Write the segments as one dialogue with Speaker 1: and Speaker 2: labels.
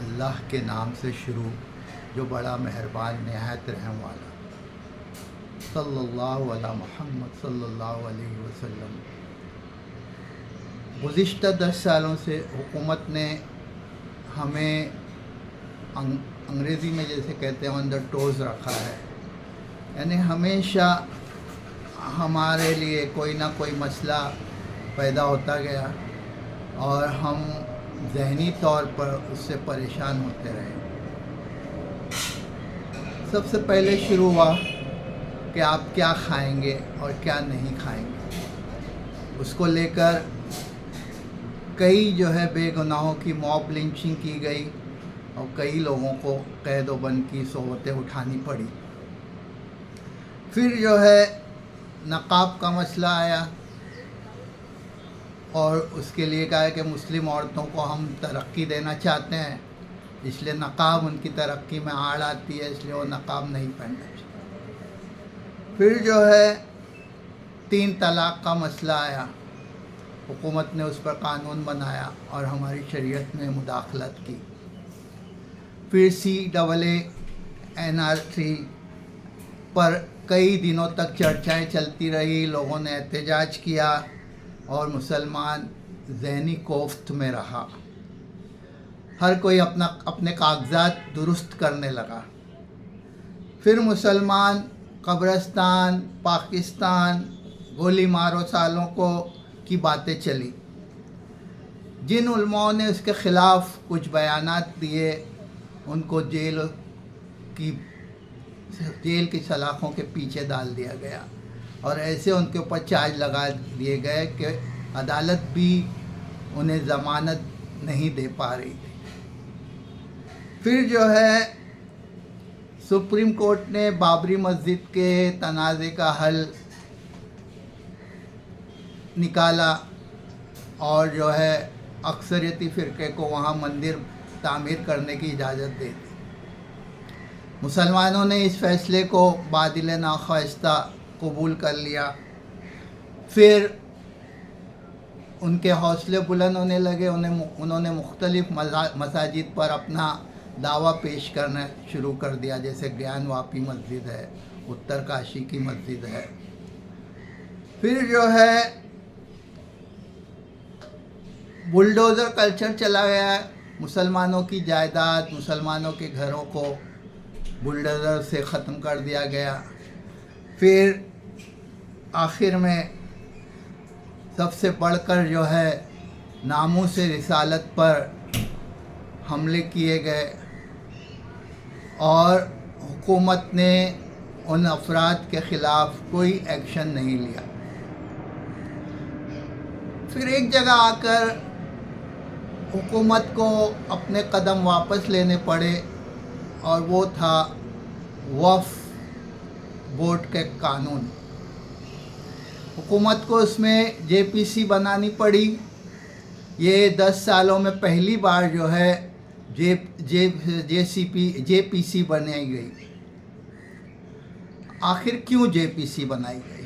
Speaker 1: اللہ کے نام سے شروع جو بڑا مہربان نہایت رحم والا، صلی اللہ علی محمد صلی اللہ علیہ وسلم۔ گزشتہ 10 سالوں سے حکومت نے ہمیں انگریزی میں جیسے کہتے ہیں آن دا ٹوز رکھا ہے، یعنی ہمیشہ ہمارے لیے کوئی نہ کوئی مسئلہ پیدا ہوتا گیا اور ہم ذہنی طور پر اس سے پریشان ہوتے رہے۔ سب سے پہلے شروع ہوا کہ آپ کیا کھائیں گے اور کیا نہیں کھائیں گے، اس کو لے کر کئی بے گناہوں کی موب لنچنگ کی گئی اور کئی لوگوں کو قید و بند کی صحبتیں اٹھانی پڑی۔ پھر نقاب کا مسئلہ آیا اور اس کے لیے کہا کہ مسلم عورتوں کو ہم ترقی دینا چاہتے ہیں، اس لیے نقاب ان کی ترقی میں آڑ آتی ہے، اس لیے وہ نقاب نہیں پہننا چاہتے۔ پھر 3 طلاق کا مسئلہ آیا، حکومت نے اس پر قانون بنایا اور ہماری شریعت میں مداخلت کی۔ پھر CAA NRC پر کئی دنوں تک چرچائیں چلتی رہی، لوگوں نے احتجاج کیا اور مسلمان ذہنی کوفت میں رہا، ہر کوئی اپنے کاغذات درست کرنے لگا۔ پھر مسلمان قبرستان، پاکستان، گولی مارو سالوں کی باتیں چلی۔ جن علماء نے اس کے خلاف کچھ بیانات دیے ان کو جیل کی سلاخوں کے پیچھے ڈال دیا گیا اور ایسے ان کے اوپر چارج لگا دیے گئے کہ عدالت بھی انہیں ضمانت نہیں دے پا رہی تھی۔ پھر سپریم کورٹ نے بابری مسجد کے تنازع کا حل نکالا اور اکثریتی فرقے کو وہاں مندر تعمیر کرنے کی اجازت دے دی۔ مسلمانوں نے اس فیصلے کو بادل ناخواستہ قبول کر لیا۔ پھر ان کے حوصلے بلند ہونے لگے، انہوں نے مختلف مساجد پر اپنا دعویٰ پیش کرنا شروع کر دیا، جیسے گیان واپی مسجد ہے، اتر کاشی کی مسجد ہے۔ پھر بلڈوزر کلچر چلا گیا، مسلمانوں کی جائیداد، مسلمانوں کے گھروں کو بلڈوزر سے ختم کر دیا گیا۔ پھر آخر میں سب سے بڑھ کر ناموس رسالت پر حملے کیے گئے اور حکومت نے ان افراد کے خلاف کوئی ایکشن نہیں لیا۔ پھر ایک جگہ آ کر حکومت کو اپنے قدم واپس لینے پڑے اور وہ تھا وقف بورڈ کے قانون۔ حکومت کو اس میں JPC بنانی پڑی۔ یہ 10 سالوں میں پہلی بار JPC بنائی گئی۔ آخر کیوں JPC بنائی گئی؟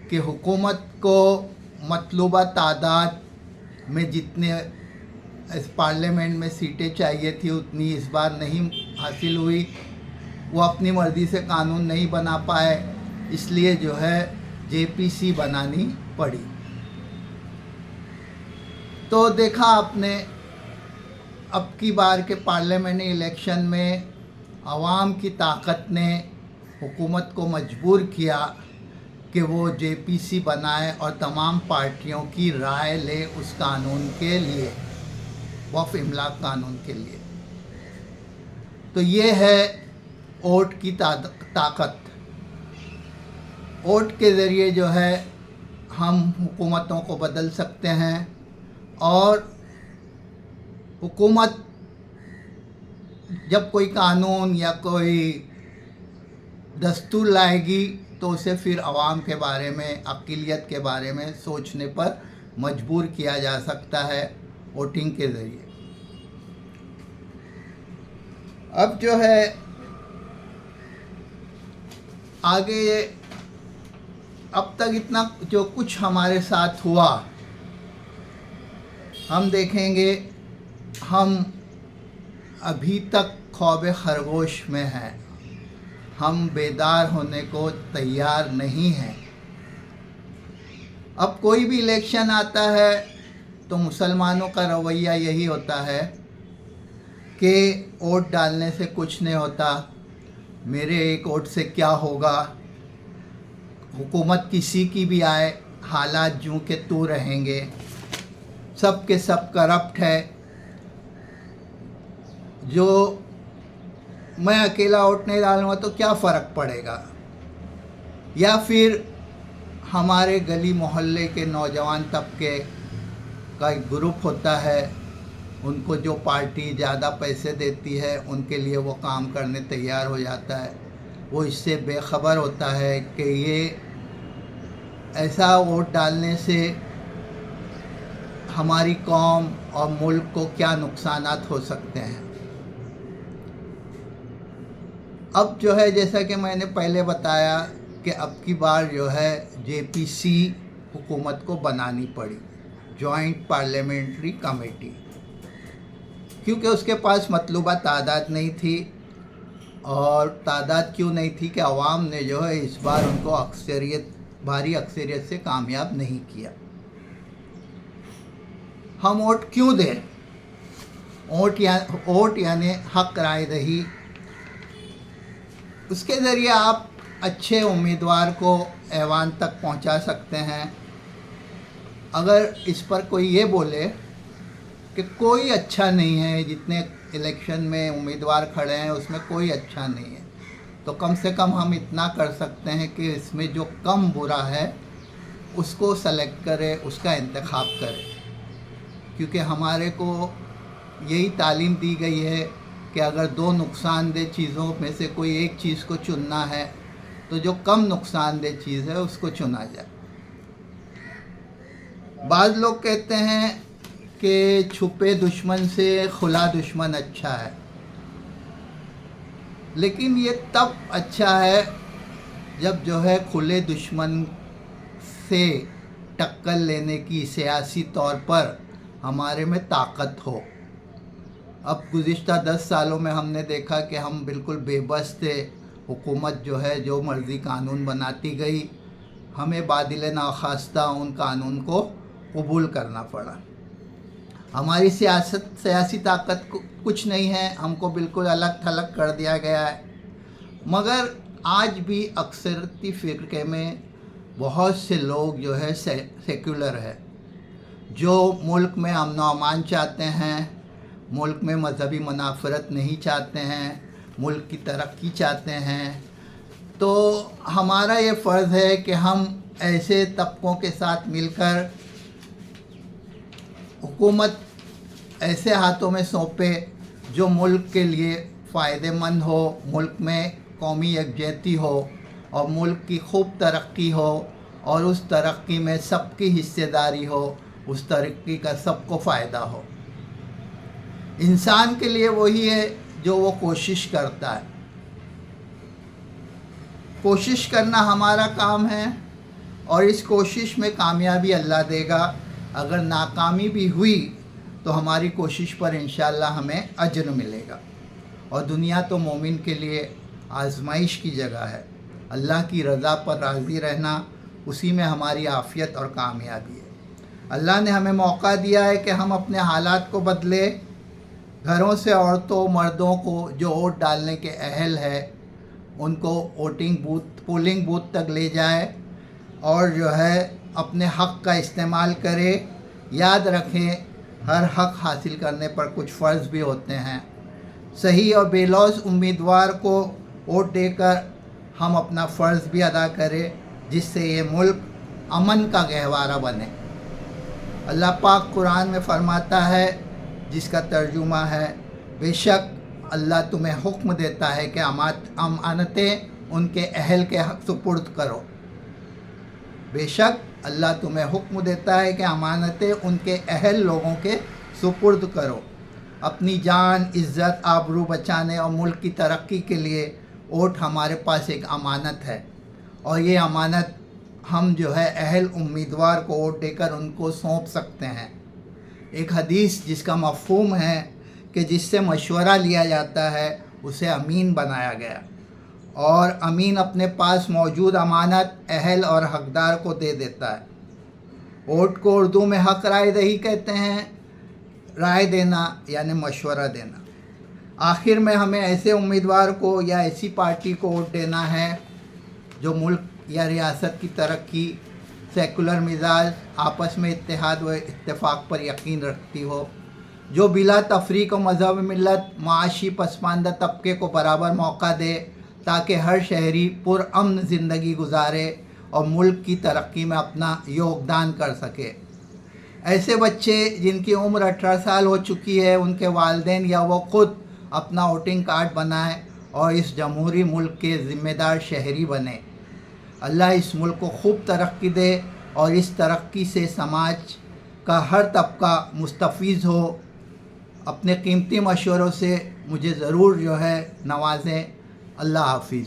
Speaker 1: کہ حکومت کو مطلوبہ تعداد میں جتنے اس پارلیمنٹ میں سیٹیں چاہیے تھی اتنی اس بار نہیں حاصل ہوئی، وہ اپنی مرضی سے قانون نہیں بنا پائے، اس لیے JPC بنانی پڑی۔ تو دیکھا آپ نے اب کی بار کے پارلیمنٹری الیکشن میں عوام کی طاقت نے حکومت کو مجبور کیا کہ وہ JPC بنائے اور تمام پارٹیوں کی رائے لے اس قانون کے لیے، وقف املاک قانون کے لیے۔ تو یہ ہے ووٹ کی طاقت۔ ووٹ کے ذریعے ہم حکومتوں کو بدل سکتے ہیں اور حکومت جب کوئی قانون یا کوئی دستور لائے گی تو اسے پھر عوام کے بارے میں، اقلیت کے بارے میں سوچنے پر مجبور کیا جا سکتا ہے ووٹنگ کے ذریعے۔ اب آگے اب تک اتنا جو کچھ ہمارے ساتھ ہوا، ہم دیکھیں گے ہم ابھی تک خواب خرگوش میں ہیں، ہم بیدار ہونے کو تیار نہیں ہیں۔ اب کوئی بھی الیکشن آتا ہے تو مسلمانوں کا رویہ یہی ہوتا ہے کہ ووٹ ڈالنے سے کچھ نہیں ہوتا، میرے ایک ووٹ سے کیا ہوگا، حکومت کسی کی بھی آئے حالات جوں کہ تو رہیں گے، سب کے سب کرپٹ ہے، جو میں اکیلا ووٹ نہیں ڈالوں گا تو کیا فرق پڑے گا۔ یا پھر ہمارے گلی محلے کے نوجوان طبقے کا ایک گروپ ہوتا ہے، ان کو جو پارٹی زیادہ پیسے دیتی ہے ان کے لیے وہ کام کرنے تیار ہو جاتا ہے، وہ اس سے بے خبر ہوتا ہے کہ یہ ایسا ووٹ ڈالنے سے ہماری قوم اور ملک کو کیا نقصانات ہو سکتے ہیں۔ اب جو ہے جیسا کہ میں نے پہلے بتایا کہ اب کی بار جو ہے جے پی سی حکومت کو بنانی پڑی، جوائنٹ پارلیمنٹری کمیٹی، کیونکہ اس کے پاس مطلوبہ تعداد نہیں تھی، اور تعداد کیوں نہیں تھی کہ عوام نے جو ہے اس بار ان کو بھاری اکثریت سے کامیاب نہیں کیا۔ ہم ووٹ کیوں دیں؟ ووٹ یعنی حق رائے دہی، اس کے ذریعے آپ اچھے امیدوار کو ایوان تک پہنچا سکتے ہیں۔ اگر اس پر کوئی یہ بولے کہ کوئی اچھا نہیں ہے، جتنے الیکشن میں امیدوار کھڑے ہیں اس میں کوئی اچھا نہیں ہے، تو کم سے کم ہم اتنا کر سکتے ہیں کہ اس میں جو کم برا ہے اس کو سلیکٹ کرے، اس کا انتخاب کرے، کیونکہ ہمارے کو یہی تعلیم دی گئی ہے کہ اگر دو نقصان دہ چیزوں میں سے کوئی ایک چیز کو چننا ہے تو جو کم نقصان دہ چیز ہے اس کو چنا جائے۔ بعض لوگ کہتے ہیں کہ چھپے دشمن سے کھلا دشمن اچھا ہے، لیکن یہ تب اچھا ہے جب جو ہے کھلے دشمن سے ٹکر لینے کی سیاسی طور پر ہمارے میں طاقت ہو۔ اب گزشتہ 10 سالوں میں ہم نے دیکھا کہ ہم بالکل بے بس تھے، حکومت جو ہے جو مرضی قانون بناتی گئی، ہمیں بادل ناخواستہ ان قانون کو قبول کرنا پڑا۔ ہماری سیاسی طاقت کچھ نہیں ہے، ہم کو بالکل الگ تھلگ کر دیا گیا ہے۔ مگر آج بھی اکثریتی فرقے میں بہت سے لوگ جو ہے سیکولر ہے، جو ملک میں امن و امان چاہتے ہیں، ملک میں مذہبی منافرت نہیں چاہتے ہیں، ملک کی ترقی چاہتے ہیں۔ تو ہمارا یہ فرض ہے کہ ہم ایسے طبقوں کے ساتھ مل کر حکومت ایسے ہاتھوں میں سونپے جو ملک کے لیے فائدہ مند ہو، ملک میں قومی یکجہتی ہو اور ملک کی خوب ترقی ہو، اور اس ترقی میں سب کی حصہ داری ہو، اس ترقی کا سب کو فائدہ ہو۔ انسان کے لیے وہی ہے جو وہ کوشش کرتا ہے۔ کوشش کرنا ہمارا کام ہے، اور اس کوشش میں کامیابی اللہ دے گا۔ اگر ناکامی بھی ہوئی تو ہماری کوشش پر انشاءاللہ ہمیں اجر ملے گا، اور دنیا تو مومن کے لیے آزمائش کی جگہ ہے۔ اللہ کی رضا پر راضی رہنا، اسی میں ہماری عافیت اور کامیابی ہے۔ اللہ نے ہمیں موقع دیا ہے کہ ہم اپنے حالات کو بدلے، گھروں سے عورتوں مردوں کو جو ووٹ ڈالنے کے اہل ہے ان کو پولنگ بوتھ تک لے جائے، اور جو ہے اپنے حق کا استعمال کرے۔ یاد رکھیں، ہر حق حاصل کرنے پر کچھ فرض بھی ہوتے ہیں۔ صحیح اور بے لوث امیدوار کو ووٹ دے کر ہم اپنا فرض بھی ادا کریں، جس سے یہ ملک امن کا گہوارہ بنے۔ اللہ پاک قرآن میں فرماتا ہے، جس کا ترجمہ ہے، بے شک اللہ تمہیں حکم دیتا ہے کہ امانتیں ان کے اہل کے سپرد کرو۔ بے شک اللہ تمہیں حکم دیتا ہے کہ امانتیں ان کے اہل لوگوں کے سپرد کرو۔ اپنی جان، عزت، آبرو بچانے اور ملک کی ترقی کے لیے ووٹ ہمارے پاس ایک امانت ہے، اور یہ امانت ہم جو ہے اہل امیدوار کو ووٹ دے کر ان کو سونپ سکتے ہیں۔ ایک حدیث جس کا مفہوم ہے کہ جس سے مشورہ لیا جاتا ہے اسے امین بنایا گیا، اور امین اپنے پاس موجود امانت اہل اور حقدار کو دے دیتا ہے۔ ووٹ کو اردو میں حق رائے دہی کہتے ہیں، رائے دینا یعنی مشورہ دینا۔ آخر میں ہمیں ایسے امیدوار کو یا ایسی پارٹی کو ووٹ دینا ہے جو ملک یا ریاست کی ترقی، سیکولر مزاج، آپس میں اتحاد و اتفاق پر یقین رکھتی ہو، جو بلا تفریق و مذہب ملت معاشی پسماندہ طبقے کو برابر موقع دے تاکہ ہر شہری پرامن زندگی گزارے اور ملک کی ترقی میں اپنا یوگدان کر سکے۔ ایسے بچے جن کی عمر 18 سال ہو چکی ہے، ان کے والدین یا وہ خود اپنا ووٹنگ کارڈ بنائیں اور اس جمہوری ملک کے ذمہ دار شہری بنیں۔ اللہ اس ملک کو خوب ترقی دے اور اس ترقی سے سماج کا ہر طبقہ مستفیض ہو۔ اپنے قیمتی مشوروں سے مجھے ضرور نوازیں۔ اللہ حافظ۔